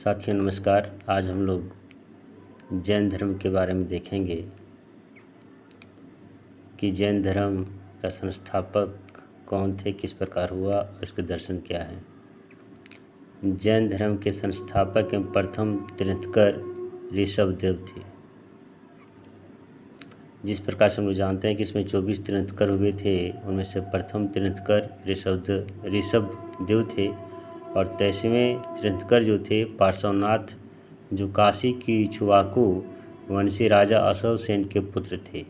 साथियों नमस्कार। आज हम लोग जैन धर्म के बारे में देखेंगे कि जैन धर्म का संस्थापक कौन थे, किस प्रकार हुआ और इसके दर्शन क्या हैं। जैन धर्म के संस्थापक एवं प्रथम तीर्थंकर ऋषभदेव थे। जिस प्रकार से हम लोग जानते हैं कि इसमें 24 तीर्थंकर हुए थे, उनमें से प्रथम तीर्थंकर ऋषभदेव थे और 23वें तीर्थंकर जो थे पार्श्वनाथ, जो काशी की इक्ष्वाकु वंशी राजा अशोक सेन के पुत्र थे।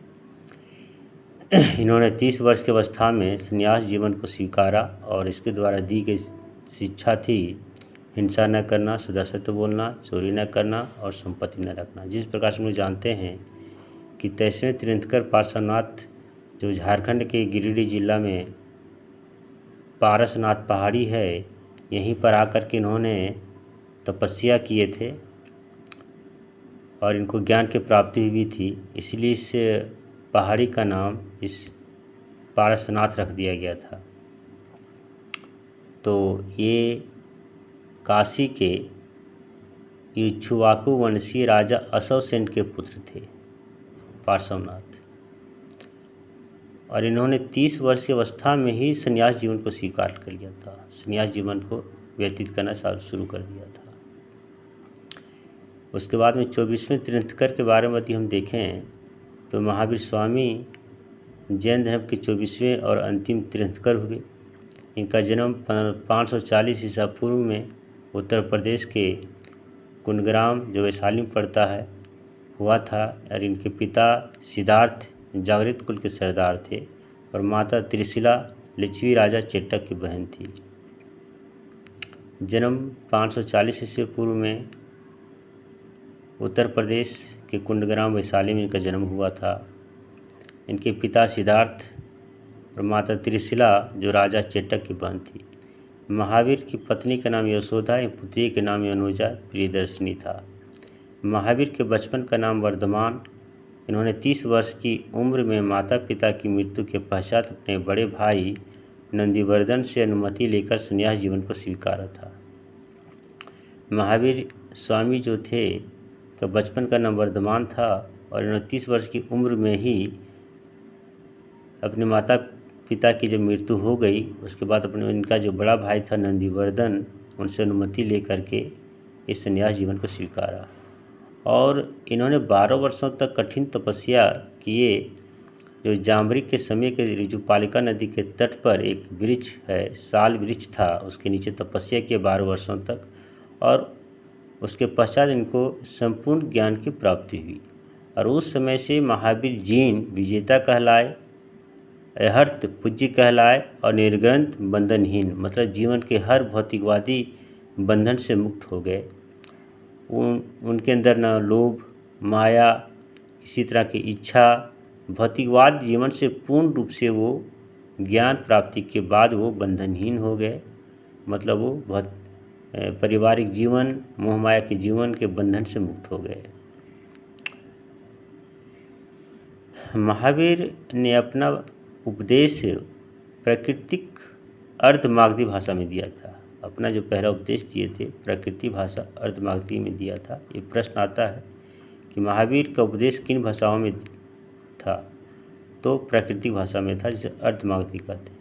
इन्होंने 30 वर्ष की अवस्था में संन्यास जीवन को स्वीकारा और इसके द्वारा दी गई शिक्षा थी हिंसा न करना, सदा सत्य बोलना, चोरी न करना और संपत्ति न रखना। जिस प्रकार से हम लोग जानते हैं कि 23वें तीर्थंकर पार्श्वनाथ जो झारखंड के गिरिडीह जिला में पारसनाथ पहाड़ी है, यहीं पर आकर के इन्होंने तपस्या किए थे और इनको ज्ञान की प्राप्ति हुई थी। इसलिए इस पहाड़ी का नाम इस पारसनाथ रख दिया गया था। तो ये काशी के इक्ष्वाकु वंशी राजा अशोक सेन के पुत्र थे पार्श्वनाथ, और इन्होंने 30 वर्ष की अवस्था में ही संन्यास जीवन को स्वीकार कर लिया था। संन्यास जीवन को व्यतीत करना शुरू कर दिया था। उसके बाद में 24वें तीर्थंकर के बारे में यदि हम देखें तो महावीर स्वामी जैन धर्म के 24वें और अंतिम तीर्थंकर हुए। इनका जन्म 540 ईसा पूर्व में उत्तर प्रदेश के कुंडग्राम जो वैशाली में पड़ता है हुआ था, और इनके पिता सिद्धार्थ जागृत कुल के सरदार थे और माता त्रिशिला लिच्छवी राजा चेट्टक की बहन थी। जन्म 540 ईसा पूर्व में उत्तर प्रदेश के कुंडग्राम वैशाली में इनका जन्म हुआ था। इनके पिता सिद्धार्थ और माता त्रिशिला जो राजा चेट्टक की बहन थी। महावीर की पत्नी का नाम यशोदा एवं पुत्री के नाम अनुजा प्रियदर्शिनी था। महावीर के बचपन का नाम वर्धमान। इन्होंने 30 वर्ष की उम्र में माता पिता की मृत्यु के पश्चात अपने बड़े भाई नंदीवर्धन से अनुमति लेकर संन्यास जीवन को स्वीकारा था। महावीर स्वामी जो थे तो बचपन का नाम वर्धमान था और इन्होंने 30 वर्ष की उम्र में ही अपने माता पिता की जब मृत्यु हो गई, उसके बाद अपने इनका जो बड़ा भाई था नंदीवर्धन, उनसे अनुमति लेकर के इस संन्यास जीवन को स्वीकारा और इन्होंने 12 वर्षों तक कठिन तपस्या किए। जो जाम्बरी के समय के ऋजुपालिका नदी के तट पर एक वृक्ष है, साल वृक्ष था, उसके नीचे तपस्या किए 12 वर्षों तक और उसके पश्चात इनको संपूर्ण ज्ञान की प्राप्ति हुई। और उस समय से महावीर जीन विजेता कहलाए, अहर्त पूज्य कहलाए और निर्ग्रंथ बंधनहीन, मतलब जीवन के हर भौतिकवादी बंधन से मुक्त हो गए। उनके अंदर न लोभ, माया, किसी तरह की इच्छा, भौतिकवाद जीवन से पूर्ण रूप से वो ज्ञान प्राप्ति के बाद वो बंधनहीन हो गए। मतलब वो पारिवारिक जीवन, मोह माया के जीवन के बंधन से मुक्त हो गए। महावीर ने अपना उपदेश प्राकृतिक अर्धमागधी भाषा में दिया था। अपना जो पहला उपदेश दिए थे प्रकृति भाषा अर्धमागधी में दिया था। ये प्रश्न आता है कि महावीर का उपदेश किन भाषाओं में था, तो प्राकृतिक भाषा में था, जिसे अर्धमागधी कहते हैं।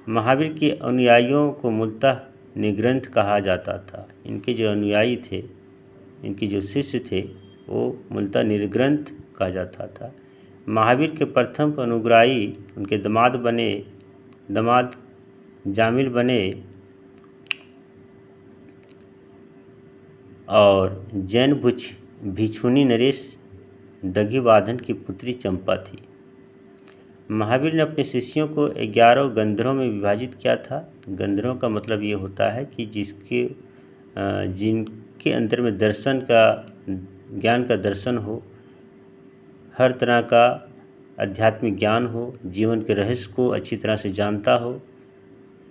महावीर के अनुयायियों को मूलतः निर्ग्रंथ कहा जाता था। इनके जो अनुयायी थे, इनके जो शिष्य थे, वो मूलतः निर्ग्रंथ कहा जाता था। महावीर के प्रथम अनुग्राही उनके दामाद जामिल बने और जैन भिक्षुनी नरेश दघीवाधन की पुत्री चंपा थी। महावीर ने अपने शिष्यों को 11 गंधर्वों में विभाजित किया था। गंधर्वों का मतलब ये होता है कि जिनके अंदर में दर्शन का, ज्ञान का दर्शन हो, हर तरह का आध्यात्मिक ज्ञान हो, जीवन के रहस्य को अच्छी तरह से जानता हो,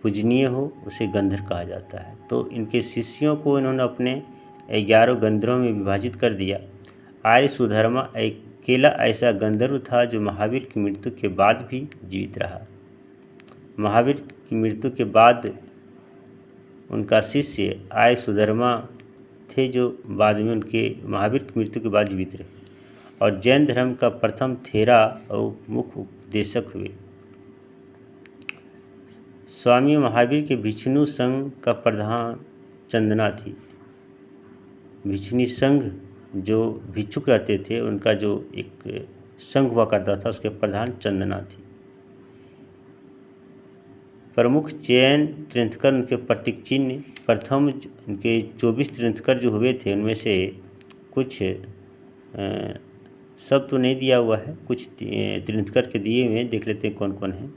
पूजनीय हो, उसे गंधर्व कहा जाता है। तो इनके शिष्यों को इन्होंने अपने 11 गंधर्वों में विभाजित कर दिया। आर्य सुधर्मा अकेला ऐसा गंधर्व था जो महावीर की मृत्यु के बाद भी जीवित रहा। महावीर की मृत्यु के बाद उनका शिष्य आर्य सुधर्मा थे जो बाद में उनके महावीर की मृत्यु के बाद जीवित रहे और जैन धर्म का प्रथम थेरा और मुख्य उपदेशक हुए। स्वामी महावीर के भिक्षु संघ का प्रधान चंदना थी। भिक्षुणी संघ जो भिक्षुक रहते थे उनका जो एक संघ हुआ करता था उसके प्रधान चंदना थी। प्रमुख जैन तीर्थंकर उनके प्रतीक चिन्ह प्रथम उनके 24 तीर्थंकर जो हुए थे उनमें से कुछ सब तो नहीं दिया हुआ है, कुछ तीर्थंकर के दिए हुए हैं, देख लेते हैं कौन कौन है।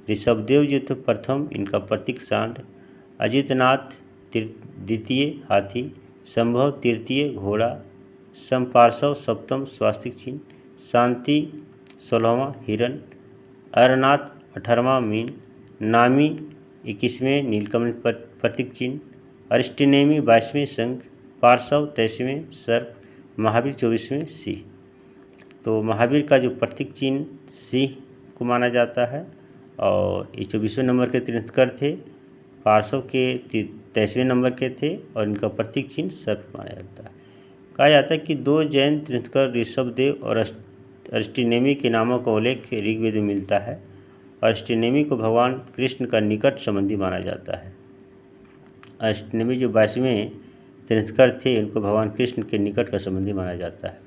ऋषभदेव जी तो प्रथम, इनका प्रतीक सांड। अजितनाथ द्वितीय हाथी। संभव तृतीय घोड़ा। संपार्श्व सप्तम स्वास्तिक चिन्ह। शांति 16वां हिरण। अरनाथ 18वां मीन। नामी 21वें नीलकमल प्रतीक चिन्ह। अरिस्टनेमी 22वें शंख। पार्श्व 23वें सर्प। महावीर 24वें सिंह। तो महावीर का जो प्रतीक चिन्ह सिंह को माना जाता है और ये 24वें नंबर के तीर्थंकर थे। पार्श्व के 23वें नंबर के थे और इनका प्रतीक चिन्ह सर्प माना जाता है। कहा जाता है कि 2 जैन तीर्थंकर ऋषभदेव और अरिस्टनेमी के नामों का उल्लेख ऋग्वेद में मिलता है। अरिस्टनेमी को भगवान कृष्ण का निकट संबंधी माना जाता है। अरिस्टनेमी जो 22वें तीर्थंकर थे उनको भगवान कृष्ण के निकट का संबंधी माना जाता है।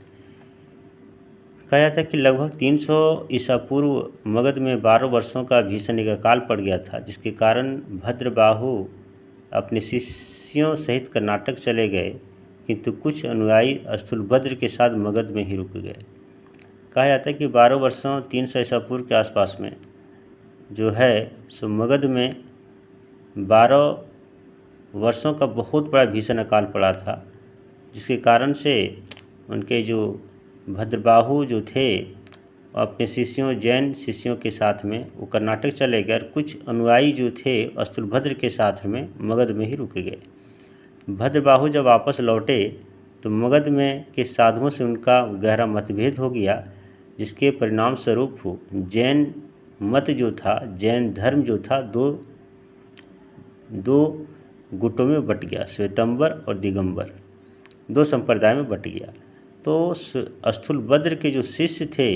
कहा जाता है कि लगभग 300 ईसा पूर्व मगध में 12 वर्षों का भीषण एक अकाल पड़ गया था, जिसके कारण भद्रबाहु अपने शिष्यों सहित कर्नाटक चले गए, किंतु कुछ अनुयायी स्थूलभद्र के साथ मगध में ही रुक गए। कहा जाता है कि 12 वर्षों 300 ईसा पूर्व के आसपास में जो है सो मगध में 12 वर्षों का बहुत बड़ा भीषण अकाल पड़ा था, जिसके कारण से उनके जो भद्रबाहु जो थे अपने शिष्यों जैन शिष्यों के साथ में वो कर्नाटक चले गए और कुछ अनुयायी जो थे स्थूलभद्र के साथ में मगध में ही रुके गए। भद्रबाहु जब वापस लौटे तो मगध में के साधुओं से उनका गहरा मतभेद हो गया, जिसके परिणाम स्वरूप जैन मत जो था, जैन धर्म जो था दो गुटों में बट गया, श्वेतंबर और दिगंबर, 2 संप्रदाय में बट गया। तो स्थूलभद्र के जो शिष्य थे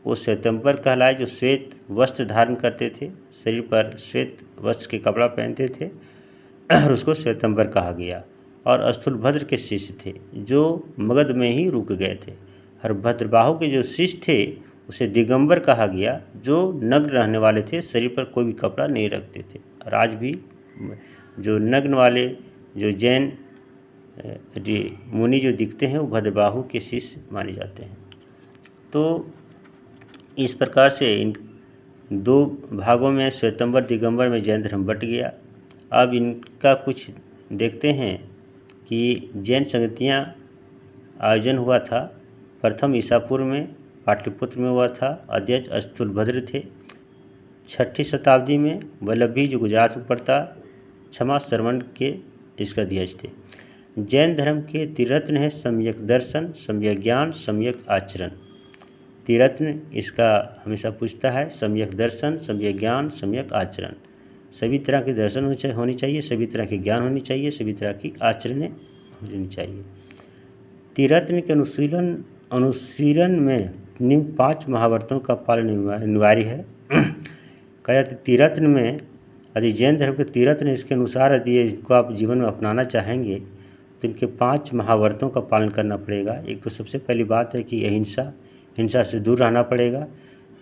वो श्वेतंबर कहलाए, जो श्वेत वस्त्र धारण करते थे, शरीर पर श्वेत वस्त्र के कपड़ा पहनते थे और उसको श्वेतंबर कहा गया। और स्थूलभद्र के शिष्य थे जो मगध में ही रुक गए थे। और भद्रबाहु के जो शिष्य थे उसे दिगंबर कहा गया, जो नग्न रहने वाले थे, शरीर पर कोई भी कपड़ा नहीं रखते थे। और आज भी जो नग्न वाले जो जैन मुनि जो दिखते हैं वो भद्रबाहु के शिष्य माने जाते हैं। तो इस प्रकार से इन 2 भागों में श्वेतंबर दिगंबर में जैन धर्म बट गया। अब इनका कुछ देखते हैं कि जैन संगतियाँ आयोजन हुआ था। प्रथम ईसापुर में पाटलिपुत्र में हुआ था। अध्यक्ष स्थूलभद्र थे। 6ठी शताब्दी में वल्लभी जो गुजरात में पड़ता, क्षमा श्रवण के इसका अध्यक्ष थे। जैन धर्म के त्रिरत्न है सम्यक दर्शन, सम्यक ज्ञान, सम्यक आचरण। त्रिरत्न इसका हमेशा पूछता है, सम्यक दर्शन, सम्यक ज्ञान, सम्यक आचरण। सभी तरह के दर्शन होनी चाहिए, सभी तरह के ज्ञान होनी चाहिए, सभी तरह की आचरण होनी चाहिए। त्रिरत्न के अनुशीलन में निम्न 5 महावर्तों का पालन अनिवार्य है। कहा जाता है त्रिरत्न में यदि जैन धर्म के त्रिरत्न इसके अनुसार यदि इसको आप जीवन में अपनाना चाहेंगे तो इनके 5 महावर्तों का पालन करना पड़ेगा। एक तो सबसे पहली बात है कि हिंसा से दूर रहना पड़ेगा।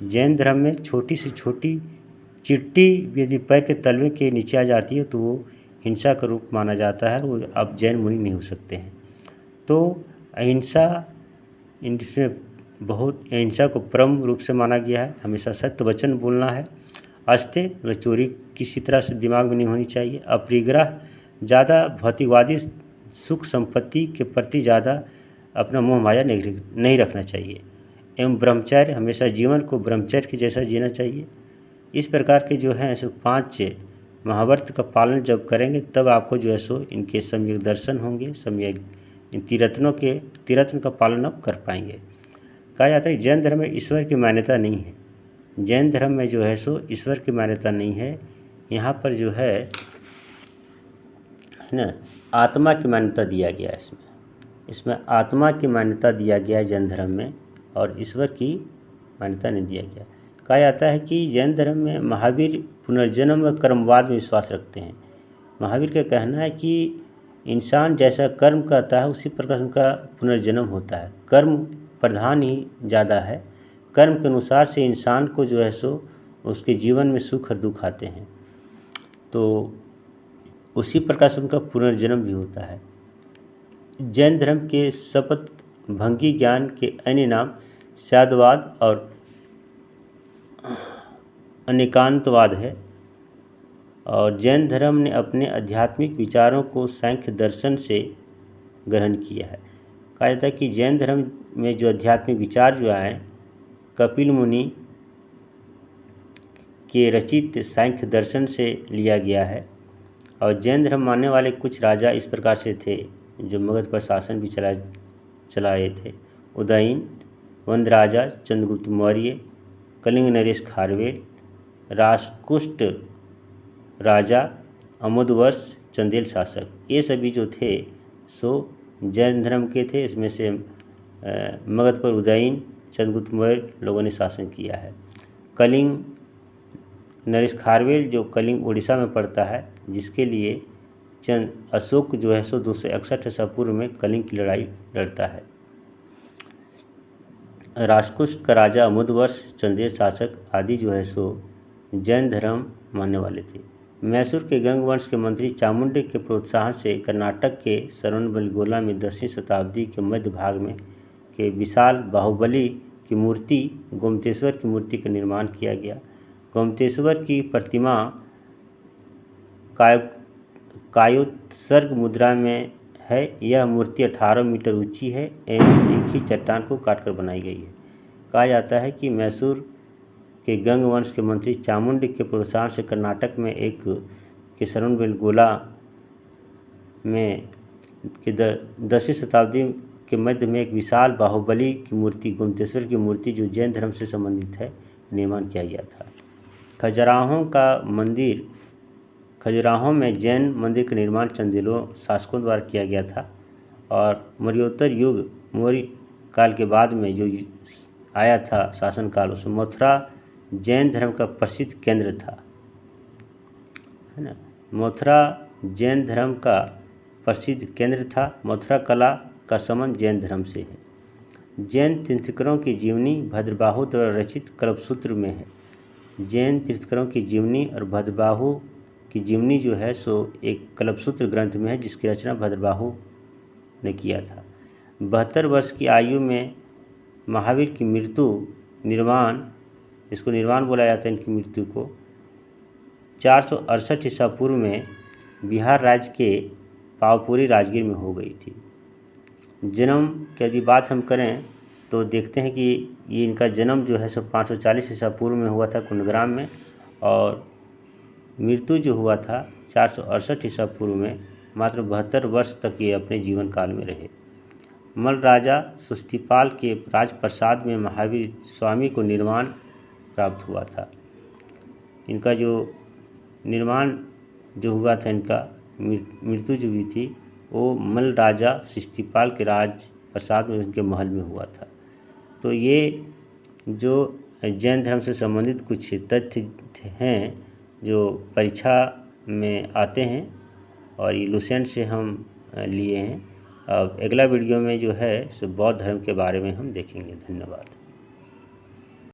जैन धर्म में छोटी से छोटी चींटी यदि पैर के तलवे के नीचे आ जाती है तो वो हिंसा का रूप माना जाता है, वो अब जैन मुनि नहीं हो सकते हैं। तो अहिंसा, इनसे बहुत अहिंसा को परम रूप से माना गया है। हमेशा सत्य वचन बोलना है। अस्ते मतलब चोरी किसी तरह से दिमाग में नहीं होनी चाहिए। अपरिग्रह, ज़्यादा भौतिकवादी सुख संपत्ति के प्रति ज़्यादा अपना मोह माया नहीं रखना चाहिए। एवं ब्रह्मचर्य, हमेशा जीवन को ब्रह्मचर्य के जैसा जीना चाहिए। इस प्रकार के जो है सो 5 महावर्त का पालन जब करेंगे तब आपको जो है सो इनके सम्यक दर्शन होंगे, सम्यक इन त्रिरत्न का पालन आप कर पाएंगे। कहा जाता है जैन धर्म में ईश्वर की मान्यता नहीं है। जैन धर्म में जो है सो ईश्वर की मान्यता नहीं है। यहाँ पर जो है ना आत्मा की मान्यता दिया गया है इसमें आत्मा की मान्यता दिया गया है जैन धर्म में, और ईश्वर की मान्यता नहीं दिया गया। कहा जाता है कि जैन धर्म में महावीर पुनर्जन्म व कर्मवाद में विश्वास रखते हैं। महावीर का कहना है कि इंसान जैसा कर्म करता है उसी प्रकार उनका पुनर्जन्म होता है। कर्म प्रधान ही ज़्यादा है। कर्म के अनुसार से इंसान को जो है सो उसके जीवन में सुख और दुख आते हैं, तो उसी प्रकार से उनका पुनर्जन्म भी होता है। जैन धर्म के शपथ भंगी ज्ञान के अन्य नाम स्यादवाद और अनेकांतवाद है। और जैन धर्म ने अपने आध्यात्मिक विचारों को सांख्य दर्शन से ग्रहण किया है। कहा जाता है कि जैन धर्म में जो आध्यात्मिक विचार जो आए कपिल मुनि के रचित सांख्य दर्शन से लिया गया है। और जैन धर्म मानने वाले कुछ राजा इस प्रकार से थे जो मगध पर शासन भी चलाए थे। उदयन वंद राजा चंद्रगुप्त मौर्य, कलिंग नरेश खारवेल, राष्ट्रकूट राजा, अमोदवर्ष, चंदेल शासक, ये सभी जो थे सो जैन धर्म के थे। इसमें से मगध पर उदयन चंद्रगुप्त मौर्य लोगों ने शासन किया है। कलिंग नरेश खारवेल जो कलिंग उड़ीसा में पड़ता है, जिसके लिए अशोक जो है सो 261 ईसा पूर्व में कलिंग की लड़ाई लड़ता है। राष्ट्रकूट का राजा अमोदवर्ष, चंदेल शासक आदि जो है सो जैन धर्म मानने वाले थे। मैसूर के गंग वंश के मंत्री चामुंडे के प्रोत्साहन से कर्नाटक के श्रवणबेलगोला में 10वीं शताब्दी के मध्य भाग में के विशाल बाहुबली की मूर्ति गोमतेश्वर की मूर्ति का निर्माण किया गया। गोमतेश्वर की प्रतिमा कायोत्सर्ग मुद्रा में है। यह मूर्ति 18 मीटर ऊंची है एवं एक ही चट्टान को काटकर बनाई गई है। कहा जाता है कि मैसूर के गंग वंश के मंत्री चामुंडी के प्रोत्साहन से कर्नाटक में एक के श्रवणबेलगोला में कि 10वीं शताब्दी के मध्य में एक विशाल बाहुबली की मूर्ति गोमतेश्वर की मूर्ति जो जैन धर्म से संबंधित है निर्माण किया गया था। खजुराहो में जैन मंदिर का निर्माण चंदेलों शासकों द्वारा किया गया था। और मौर्योत्तर युग मौर्य काल के बाद में जो आया था शासन काल, उसमें मथुरा जैन धर्म का प्रसिद्ध केंद्र था, है ना। मथुरा जैन धर्म का प्रसिद्ध केंद्र था। मथुरा कला का संबंध जैन धर्म से है। जैन तीर्थंकरों की जीवनी भद्रबाहु द्वारा रचित कल्पसूत्र में है। जैन तीर्थंकरों की जीवनी और भद्रबाहु की जीवनी जो है सो एक कल्पसूत्र ग्रंथ में है, जिसकी रचना भद्रबाहु ने किया था। 72 वर्ष की आयु में महावीर की मृत्यु इसको निर्वाण बोला जाता है इनकी मृत्यु को 468 ईसा पूर्व में बिहार राज्य के पावपुरी राजगीर में हो गई थी। जन्म की यदि बात हम करें तो देखते हैं कि ये इनका जन्म जो है सो 540 ईसा पूर्व में हुआ था कुंडग्राम में, और मृत्यु जो हुआ था 468 ईसा पूर्व में। मात्र 72 वर्ष तक ये अपने जीवन काल में रहे। मल राजा सुस्तिपाल के राजप्रसाद में महावीर स्वामी को निर्वाण प्राप्त हुआ था। इनका जो निर्वाण जो हुआ था, इनका मृत्यु जो हुई थी वो मल राजा सुस्तिपाल के राज प्रसाद में उनके महल में हुआ था। तो ये जो जैन धर्म से संबंधित कुछ तथ्य हैं जो परीक्षा में आते हैं, और ये लुसेंट से हम लिए हैं। अब अगला वीडियो में जो है सो बौद्ध धर्म के बारे में हम देखेंगे। धन्यवाद।